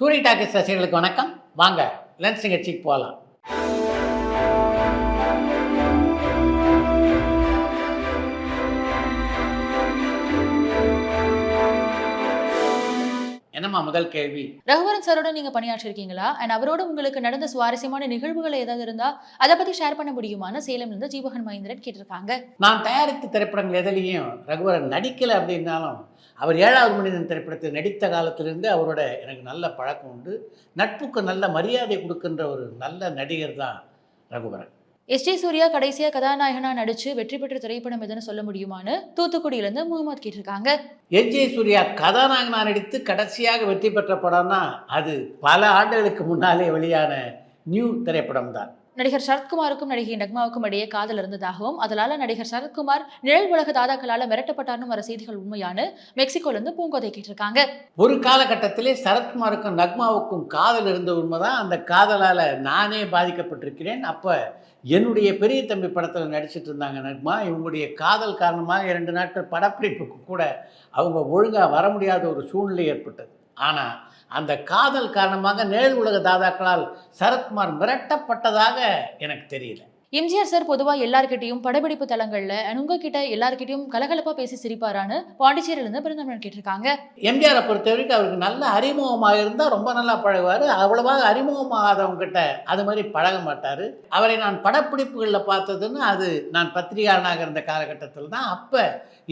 டூரி talkies ரசிகர்களுக்கு வணக்கம். வாங்க லென்ஸ் நிகழ்ச்சிக்கு போகலாம். என்னம்மா முதல் கேள்வி? ரகுவரன் சாரோட நீங்க பணியாற்றிருக்கீங்களா? அண்ட் அவரோட உங்களுக்கு நடந்த சுவாரஸ்யமான நிகழ்வுகள் ஏதாவது இருந்தா, அத பத்தி ஷேர் பண்ண முடியுமான்னு சேலம்லேருந்து ஜீவகன் மகேந்திரன் கேட்டிருக்காங்க. நான் தயாரித்த திரைப்படங்கள் எதுலேயும் ரகுவரன் நடிக்கலை அப்படின்னாலும், அவர் 7வது மனிதன் திரைப்படத்தில் நடித்த காலத்திலிருந்து அவரோட எனக்கு நல்ல பழக்கம் உண்டு. நட்புக்கு நல்ல மரியாதை கொடுக்கின்ற ஒரு நல்ல நடிகர் தான் ரகுவரன். எஸ்.ஜே. சூர்யா கடைசியா கதாநாயகனா நடிச்சு வெற்றி பெற்ற திரைப்படம் எதுன்னு சொல்ல முடியுமான்னு தூத்துக்குடியிலேருந்து முகமது கேட்டிருக்காங்க. எஸ்.ஜே. சூர்யா கதாநாயகனா நடித்து கடைசியாக வெற்றி பெற்ற படம்னா அது பல ஆண்டுகளுக்கு முன்னாலே வெளியான நியூ திரைப்படம் தான். நடிகர் சரத்குமாருக்கும் நடிகை நக்மாவுக்கும் இடையே காதல் இருந்ததாகவும், அதனால நடிகர் சரத்குமார் நிழல் உலக தாதாக்களால மிரட்டப்பட்டார்னு வர செய்திகள் உண்மையானு மெக்சிகோலேருந்து பூங்கோதை கேட்டிருக்காங்க. ஒரு காலகட்டத்திலே சரத்குமாருக்கும் நக்மாவுக்கும் காதல் இருந்த உண்மைதான். அந்த காதலால் நானே பாதிக்கப்பட்டிருக்கிறேன். அப்போ என்னுடைய பெரிய தம்பி படத்தில் நடிச்சிட்டு இருந்தாங்க நக்மா. இவங்களுடைய காதல் காரணமாக 2 நாட்கள் படப்பிடிப்புக்கு கூட அவங்க ஒழுங்காக வர முடியாத ஒரு சூழ்நிலை ஏற்பட்டது. ஆனால் அந்த காதல் காரணமாக நிழல் உலக தாதாக்களால் சரத்குமார் மிரட்டப்பட்டதாக எனக்கு தெரியல. எம்ஜிஆர் சார் பொதுவா எல்லார்கிட்டையும் படப்பிடிப்பு தளங்கள்ல உங்ககிட்ட எல்லார்கிட்டையும் கலகலப்பா பேசி சிரிப்பாரான்னு பாண்டிச்சேரியிலிருந்து பிறந்தவன் கேட்டிருக்காங்க. எம்ஜிஆரை பொறுத்த வரைக்கும் அவருக்கு நல்ல அறிமுகமாக இருந்தால் ரொம்ப நல்லா பழகுவார். அவ்வளவாக அறிமுகமாகாதவங்க கிட்ட அது மாதிரி பழக மாட்டார். அவரை நான் படப்பிடிப்புகளில் பார்த்ததுன்னு அது நான் பத்திரிகையாளனாக இருந்த காலகட்டத்தில் தான். அப்போ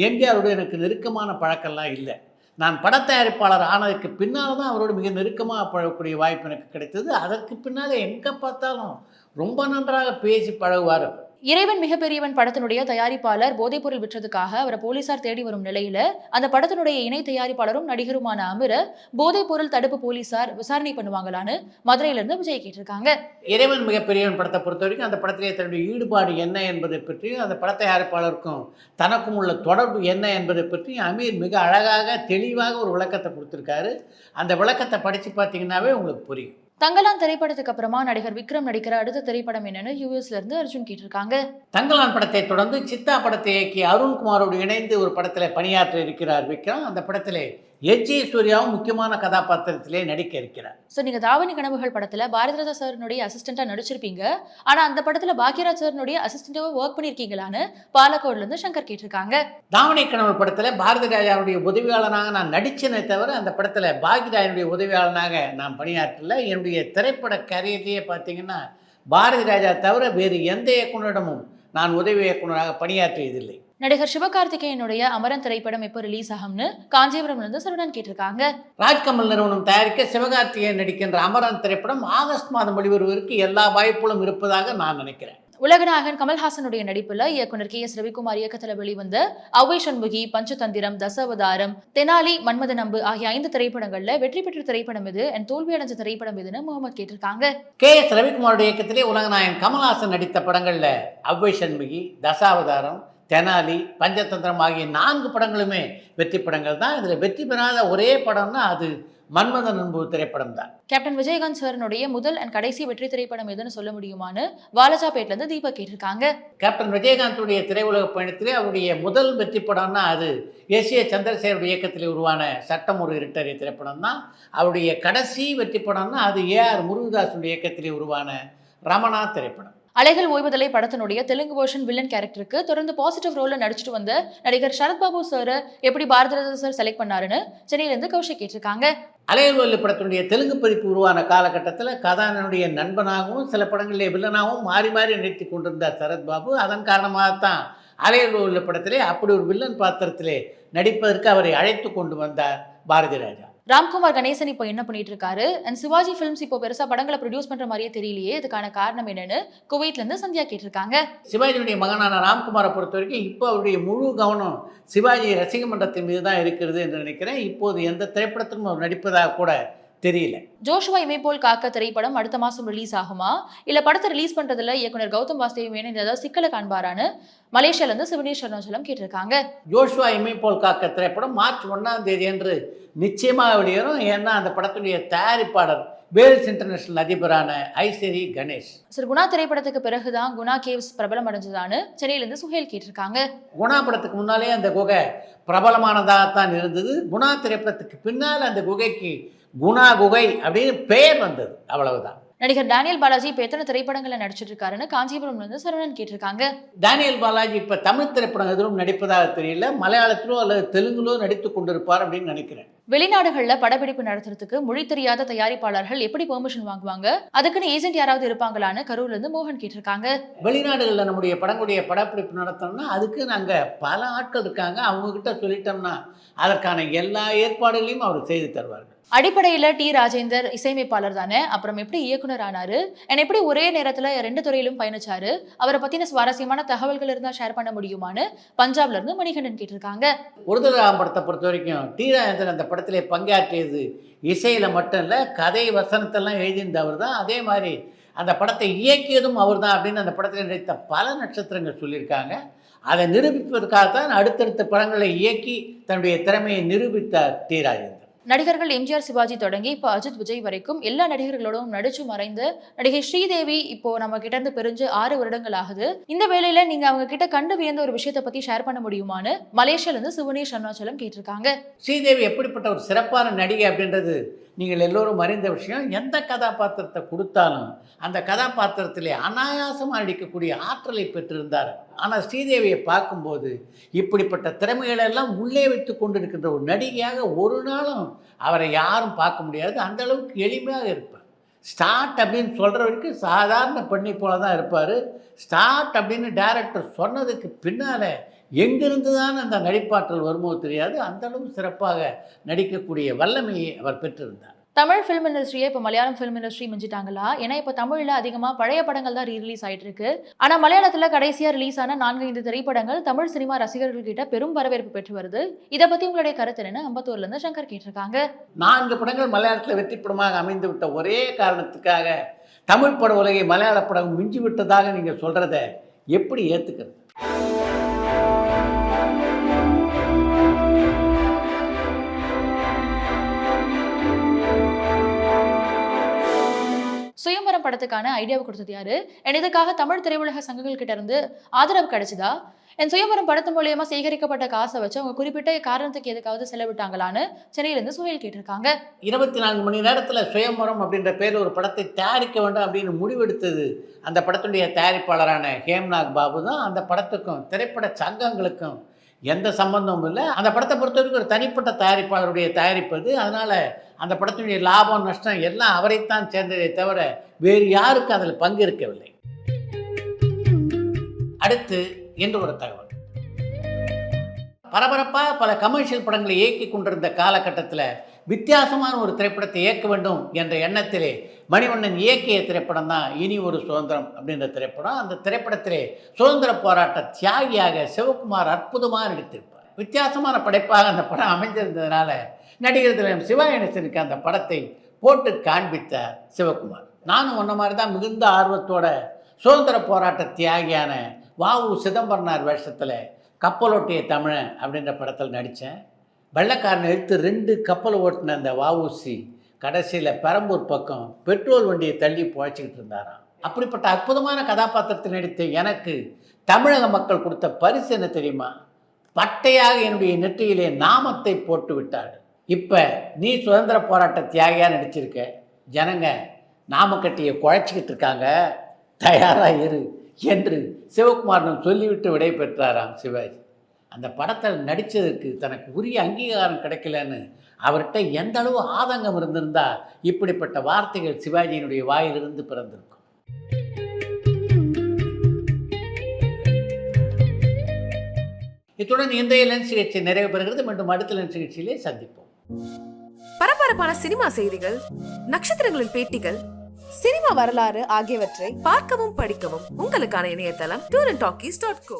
எம்ஜிஆரோட எனக்கு நெருக்கமான பழக்கம்லாம் இல்லை. நான் படத்தயாரிப்பாளர் ஆனதுக்கு பின்னால் தான் அவரோடு மிக நெருக்கமாக பழகக்கூடிய வாய்ப்பு எனக்கு கிடைத்தது. அதற்கு பின்னால் எங்கே பார்த்தாலும் ரொம்ப நன்றாக பேசி பழகுவார். இறைவன் மிகப்பெரியவன் படத்தினுடைய தயாரிப்பாளர் போதைப்பொருள் விற்றதுக்காக அவரை போலீசார் தேடி வரும் நிலையில அந்த படத்தினுடைய இணை தயாரிப்பாளரும் நடிகருமான அமர போதைப்பொருள் தடுப்பு போலீசார் விசாரணை பண்ணுவாங்களான்னு மதுரையிலிருந்து விஜய் கேட்டிருக்காங்க. இறைவன் மிகப்பெரியவன் படத்தை பொறுத்த வரைக்கும் அந்த படத்திலே தன்னுடைய ஈடுபாடு என்ன என்பதை பற்றியும் அந்த பட தயாரிப்பாளருக்கும் தனக்கும் உள்ள தொடர்பு என்ன என்பதை பற்றியும் அமீர் மிக அழகாக தெளிவாக ஒரு விளக்கத்தை கொடுத்துருக்காரு. அந்த விளக்கத்தை படித்து பார்த்தீங்கன்னாவே உங்களுக்கு புரியும். தங்கலான் திரைப்படத்துக்கு அப்புறமா நடிகர் விக்ரம் நடிக்கிற அடுத்த திரைப்படம் என்னன்னு யூஎஸ்ல இருந்து அர்ஜுன் கேட்டிருக்காங்க. தங்கலான் படத்தை தொடர்ந்து சித்தா படத்தை இயக்கி அருண்குமாரோடு இணைந்து ஒரு படத்தில் பணியாற்ற இருக்கிறார் விக்ரம். அந்த படத்திலே எஸ்.ஜே. சூர்யாவும் முக்கியமான கதாபாத்திரத்திலே நடிக்க இருக்கிறார். ஸோ நீங்கள் தாவணி கனவுகள் படத்தில் பாரதிராஜா சாரினுடைய அசிஸ்டண்ட்டாக நடிச்சிருப்பீங்க. ஆனால் அந்த படத்தில் பாக்யராஜ் சாரினுடைய அசிஸ்டண்ட்டாக ஒர்க் பண்ணியிருக்கீங்களான்னு பாலக்கோட்லேருந்து சங்கர் கேட்டிருக்காங்க. தாவணி கனவு படத்தில் பாரதி ராஜாவுடைய உதவியாளனாக நான் நடித்தேனே தவிர அந்த படத்தில் பாக்யராஜனுடைய உதவியாளனாக நான் பணியாற்றல. என்னுடைய திரைப்பட கரியர்லேயே பார்த்தீங்கன்னா பாரதி ராஜா தவிர வேறு எந்த இயக்குனரிடமும் நான் உதவி இயக்குனராக பணியாற்றியதில்லை. நடிகர் சிவகார்த்திகேயனுடைய அமரன் திரைப்படம் எப்போ ரிலீஸ் ஆகும்னு காஞ்சிபுரம்லேருந்து சரவணன் கேட்டிருக்காங்க. ராஜ்கமல் நிறுவனம் தயாரிக்க சிவகார்த்திகேயன் நடிக்கின்ற அமரன் திரைப்படம் ஆகஸ்ட் மாதம் வெளிவருவதற்கு எல்லா வாய்ப்புகளும் இருப்பதாக நான் நினைக்கிறேன். உலகநாயகன் கமல்ஹாசனுடைய நடிப்புல இயக்குனர் கே.எஸ். ரவிக்குமார் இயக்கத்தில் வெளிவந்த அவ்வை சண்முகி, பஞ்சதந்திரம், தசாவதாரம், தெனாலி, மன்மத நம்பு ஆகிய 5 திரைப்படங்கள்ல வெற்றி பெற்ற திரைப்படம் எது அண்ட் தோல்வி அடைஞ்ச திரைப்படம் எதுன்னு முகமது கேட்டிருக்காங்க. கே.எஸ். ரவிக்குமாரோட இயக்கத்திலே உலகநாயகன் கமல்ஹாசன் நடித்த படங்கள்ல அவ்வை சண்முகி, தசாவதாரம், தெனாலி, பஞ்சதந்திரம் ஆகிய 4 படங்களுமே வெற்றி படங்கள் தான். இதில் வெற்றி பெறாத ஒரே படம்னா அது மன்மதன் நம்பு திரைப்படம் தான். கேப்டன் விஜயகாந்த் சாரனுடைய முதல் அண்ட் கடைசி வெற்றி திரைப்படம் எதுன்னு சொல்ல முடியுமான்னு வாலஜாபேட்லேருந்து தீபக் கேட்டிருக்காங்க. கேப்டன் விஜயகாந்துடைய திரையுலக பயணத்திலே அவருடைய முதல் வெற்றி படம்னா அது எஸ்.ஏ. சந்திரசேகருடைய இயக்கத்தில் உருவான சட்டம் ஒரு இருட்டறிய திரைப்படம் தான். அவருடைய கடைசி வெற்றி படம்னா அது ஏ.ஆர். முருகதாசுடைய இயக்கத்திலே உருவான ரமணா திரைப்படம். அலைகள் ஓய்வதில்லை படத்தினுடைய தெலுங்கு வெர்ஷன் வில்லன் கேரக்டருக்கு தொடர்ந்து பாசிட்டிவ் ரோல்ல நடிச்சிட்டு வந்த நடிகர் சரத்பாபு சார் எப்படி பாரதிராஜா சார் செலக்ட் பண்ணாருன்னு சென்னையிலேருந்து கௌஷிக் கேட்டிருக்காங்க. அலைகள் ஓய்வதில்லை படத்தினுடைய தெலுங்கு பதிப்பு உருவான காலகட்டத்தில் கதாநாயகனுடைய நண்பனாகவும் சில படங்களிலே வில்லனாகவும் மாறி மாறி நடித்து கொண்டிருந்தார் சரத்பாபு. அதன் காரணமாகத்தான் அலைகள் ஓய்வதில்லை படத்திலே அப்படி ஒரு வில்லன் பாத்திரத்திலே நடிப்பதற்கு அவரை அழைத்து கொண்டு வந்தார் பாரதி ராஜா. ராம்குமார் கணேசன் இப்போ என்ன பண்ணிட்டு இருக்காரு அண்ட் சிவாஜி ஃபிலிம்ஸ் இப்போ பெருசா படங்களை ப்ரொடியூஸ் பண்ற மாதிரியே தெரியலையே, இதுக்கான காரணம் என்னன்னு குவைத்ல இருந்து சந்தியா கேட்டிருக்காங்க. சிவாஜியுடைய மகனான ராம்குமாரை பொறுத்த வரைக்கும் இப்போ அவருடைய முழு கவனம் சிவாஜி ரசிக மன்றத்தின் மீது தான் இருக்கிறது என்று நினைக்கிறேன். இப்போது எந்த திரைப்படத்திலும் அவர் நடிப்பதாக கூட தெரியல. ஜோஷுவா இமைப்போல் காக்க திரைப்படம் அடுத்த மாசம் ரிலீஸ் ஆகுமா இல்ல படத்தை ரிலீஸ் பண்றதுல இயக்குனர் கௌதம் வாசுதேவ் மேனன் ஏதாவது சிக்கலை காண்பாரான்னு மலேசியால இருந்து சிவனேஷ் அருணாச்சலம் கேட்டிருக்காங்க. ஜோஷுவா இமைப்போல் காக்க திரைப்படம் மார்ச் 1ஆம் தேதி என்று நிச்சயமாக வெளியேறும். ஏன்னா அந்த படத்துடைய தயாரிப்பாளர் வேல்ஸ் இன்டர்நேஷனல் அதிபரான ஐஸ்வரி கணேஷ். சார் குணா திரைப்படத்துக்கு பிறகுதான் குணா கேவ்ஸ் பிரபலம் அடைஞ்சதான்னு சென்னையிலிருந்து சுஹேல் கேட்டிருக்காங்க. குணா படத்துக்கு முன்னாலே அந்த குகை பிரபலமானதாகத்தான் இருந்தது. குணா திரைப்படத்துக்கு பின்னால் அந்த குகைக்கு குணா குகை அப்படின்னு பெயர் வந்தது, அவ்வளவுதான். நடிகர் டேனியல் பாலாஜி இப்ப எத்தனை திரைப்படங்களை நடிச்சிட்டு இருக்காருன்னு காஞ்சிபுரம்ல இருந்து சரவணன் கேட்டிருக்காங்க. டேனியல் பாலாஜி இப்போ தமிழ் திரைப்படம் எதுவும் நடிப்பதாக தெரியல, மலையாளத்திலோ அல்லது தெலுங்குலோ நடித்து கொண்டிருப்பார் அப்படின்னு நினைக்கிறேன். வெளிநாடுகள்ல படப்பிடிப்பு நடத்துறதுக்கு மொழி தெரியாத தயாரிப்பாளர்கள் எப்படி பெர்மிஷன் வாங்குவாங்க? அதுக்குன்னு ஏஜென்ட் யாராவது இருப்பாங்களான்னு கரூர்ல இருந்து மோகன் கேட்டிருக்காங்க. வெளிநாடுகளில் நம்முடைய படங்களுடைய படப்பிடிப்பு நடத்தணும்னா அதுக்கு நாங்கள் பல ஆட்கள் இருக்காங்க, அவங்கக்கிட்ட சொல்லிட்டோம்னா அதற்கான எல்லா ஏற்பாடுகளையும் அவர் செய்து தருவார்கள். அடிப்படையில டி ராஜேந்தர் இசையமைப்பாளர் தானே, அப்புறம் எப்படி இயக்குனர் ஆனாரு, எப்படி ஒரே நேரத்துல 2 துறையிலும் பயணிச்சாரு, அவரை பத்தின சுவாரஸ்யமான தகவல்கள் இருந்தா ஷேர் பண்ண முடியுமான்னு பஞ்சாப்ல இருந்து மணிகண்டன் கேட்டிருக்காங்க. ஒருதராம் படத்தை பொறுத்த வரைக்கும் டி ராஜேந்தர் அந்த படத்திலே பங்காற்றியது இசையில் மட்டும் இல்லை, கதை வசனத்தெல்லாம் எழுதியிருந்தவர் தான். அதே மாதிரி அந்த படத்தை இயக்கியதும் அவர் தான் அப்படின்னு அந்த படத்தில் நடித்த பல நட்சத்திரங்கள் சொல்லியிருக்காங்க. அதை நிரூபிப்பதற்காகத்தான் அடுத்தடுத்த படங்களை இயக்கி தன்னுடைய திறமையை நிரூபித்தார் டி ராஜேந்தர். நடிகர்கள் எம்ஜிஆர் சிவாஜி தொடங்கி இப்போ அஜித் விஜய் வரைக்கும் எல்லா நடிகர்களோடும் நடிச்சு மறைந்த நடிகை ஸ்ரீதேவி இப்போ நம்ம கிட்ட இருந்து பிரிஞ்சு 6 வருடங்கள் ஆகுது. இந்த வேளையில நீங்க அவங்க கிட்ட கண்டு வியந்த ஒரு விஷயத்தை பத்தி ஷேர் பண்ண முடியுமான்னு மலேசியால இருந்து சிவனேஷ் அருணாச்சலம் கேட்டிருக்காங்க. ஸ்ரீதேவி எப்படிப்பட்ட ஒரு சிறப்பான நடிகை அப்படின்றது நீங்கள் எல்லோரும் அறிந்த விஷயம். எந்த கதாபாத்திரத்தை கொடுத்தாலும் அந்த கதாபாத்திரத்திலே அனாயாசமாக நடிக்கக்கூடிய ஆற்றலை பெற்றிருந்தார். ஆனால் ஸ்ரீதேவியை பார்க்கும்போது இப்படிப்பட்ட திறமைகளெல்லாம் உள்ளே வைத்து கொண்டிருக்கின்ற ஒரு நடிகையாக ஒரு நாளும் அவரை யாரும் பார்க்க முடியாது. அந்த அளவுக்கு எளிமையாக இருப்பார். ஸ்டார்ட் அப்படின்னு சொல்கிற வரைக்கும் சாதாரண பெண்ணை போல தான் இருப்பார். ஸ்டார்ட் அப்படின்னு டைரக்டர் சொன்னதுக்கு பின்னால் எங்கிருந்து தான் அந்த நடிப்பாற்றல் வருமோ தெரியாது, அந்தளவு சிறப்பாக நடிக்கக்கூடிய வல்லமையை அவர் பெற்றிருந்தார். தமிழ் ஃபிலிம் இண்டஸ்ட்ரியை இப்போ மலையாளம் ஃபிலிம் இண்டஸ்ட்ரி மிஞ்சிட்டாங்களா? ஏன்னா இப்போ தமிழில் அதிகமாக பழைய படங்கள் தான் ரீரிலீஸ் ஆகிட்டு இருக்கு. ஆனால் மலையாளத்தில் கடைசியாக ரிலீஸ் ஆன 4-5 திரைப்படங்கள் தமிழ் சினிமா ரசிகர்கள் கிட்ட பெரும் வரவேற்பு பெற்று வருது. இதை பற்றி உங்களுடைய கருத்து என்னன்னு அம்பத்தூர்லேருந்து சங்கர் கேட்டிருக்காங்க. 4 படங்கள் மலையாளத்தில் வெற்றி படமாக அமைந்து விட்ட ஒரே காரணத்துக்காக தமிழ் பட உலகை மலையாள படம் மிஞ்சி விட்டதாக நீங்கள் சொல்கிறத எப்படி ஏற்றுக்கிறது? சுயம்பரம் படத்துக்கான ஐடியாவை கொடுத்தது யாரு? இதுக்காக தமிழ் திரையுலக சங்கங்கள் கிட்ட இருந்து ஆதரவு கிடைச்சதா? என் சுயம்பரம் படத்து மூலியமா சேகரிக்கப்பட்ட காசை வச்சு அவங்க குறிப்பிட்ட காரணத்துக்கு எதுக்காவது செலவிட்டாங்களான்னு சென்னையிலேருந்து சுயல் கேட்டிருக்காங்க. 24 மணி நேரத்தில் சுயம்பரம் அப்படின்ற பேரில் ஒரு படத்தை தயாரிக்க வேண்டும் அப்படின்னு முடிவெடுத்தது அந்த படத்துடைய தயாரிப்பாளரான ஹேம்நாத் பாபு தான். அந்த படத்துக்கும் திரைப்பட சங்கங்களுக்கும் எந்த சம்பந்தமும் இல்லை. அந்த படத்தை பொறுத்த வரைக்கும் ஒரு தனிப்பட்ட தயாரிப்பாளருடைய தயாரிப்பது. அதனால் அந்த படத்தினுடைய லாபம் நஷ்டம் எல்லாம் அவரைத்தான் சேர்ந்ததை தவிர வேறு யாருக்கும் அதில் பங்கு இருக்கவில்லை. அடுத்து என்று ஒரு தகவல், பரபரப்பாக பல கமர்ஷியல் படங்களை இயக்கி கொண்டிருந்த காலகட்டத்தில் வித்தியாசமான ஒரு திரைப்படத்தை இயக்க வேண்டும் என்ற எண்ணத்திலே மணிவண்ணன் இயக்கிய திரைப்படம் தான் இனி ஒரு சுதந்திரம் அப்படின்ற திரைப்படம். அந்த திரைப்படத்திலே சுதந்திர போராட்ட தியாகியாக சிவகுமார் அற்புதமாக நடித்திருப்பார். வித்தியாசமான படைப்பாக அந்த படம் அமைந்திருந்ததுனால நடிகர் திலகம் சிவா கணேசனுக்கு அந்த படத்தை போட்டு காண்பித்தார் சிவகுமார். நானும் ஒன்றை மாதிரி தான் மிகுந்த ஆர்வத்தோட சுதந்திர போராட்ட தியாகியான வாவு சிதம்பரனார் வேஷத்தில் கப்பலோட்டிய தமிழன் அப்படின்ற படத்தில் நடித்தேன். வெள்ளைக்காரனை எடுத்து 2 கப்பல் ஓட்டின அந்த வஉசி கடைசியில் பெரம்பூர் பக்கம் பெட்ரோல் வண்டியை தள்ளி புழைச்சிக்கிட்டு இருந்தாராம். அப்படிப்பட்ட அற்புதமான கதாபாத்திரத்தை நடித்த எனக்கு தமிழக மக்கள் கொடுத்த பரிசு என்ன தெரியுமா? பட்டையாக என்னுடைய நெற்றியிலே நாமத்தை போட்டு விட்டார்கள். இப்போ நீ சுதந்திர போராட்ட தியாகியாக நடிச்சிருக்க, ஜனங்க நாம கட்டியை குழைச்சிக்கிட்டு இருக்காங்க, தயாராக இரு என்று சிவகுமாரனும் சொல்லிவிட்டு விடை பெற்றாராம் சிவாஜி. அந்த படத்தில் நடித்ததுக்கு தனக்கு உரிய அங்கீகாரம் கிடைக்கலன்னு அவர்கிட்ட எந்த அளவு ஆதங்கம் இருந்திருந்தா இப்படிப்பட்ட வார்த்தைகள் சிவாஜியினுடைய வாயிலிருந்து பிறந்திருக்கும். இத்துடன் இன்றைய லென்ஸ் நிகழ்ச்சி நிறைவு பெறுகிறது. மீண்டும் அடுத்த லென்ஸ் நிகழ்ச்சியிலே சந்திப்போம். பரபரப்பான சினிமா செய்திகள், நட்சத்திரங்களின் பேட்டிகள், சினிமா வரலாறு ஆகியவற்றை பார்க்கவும் படிக்கவும் உங்களுக்கான இணையதளம் tourantalkies.co.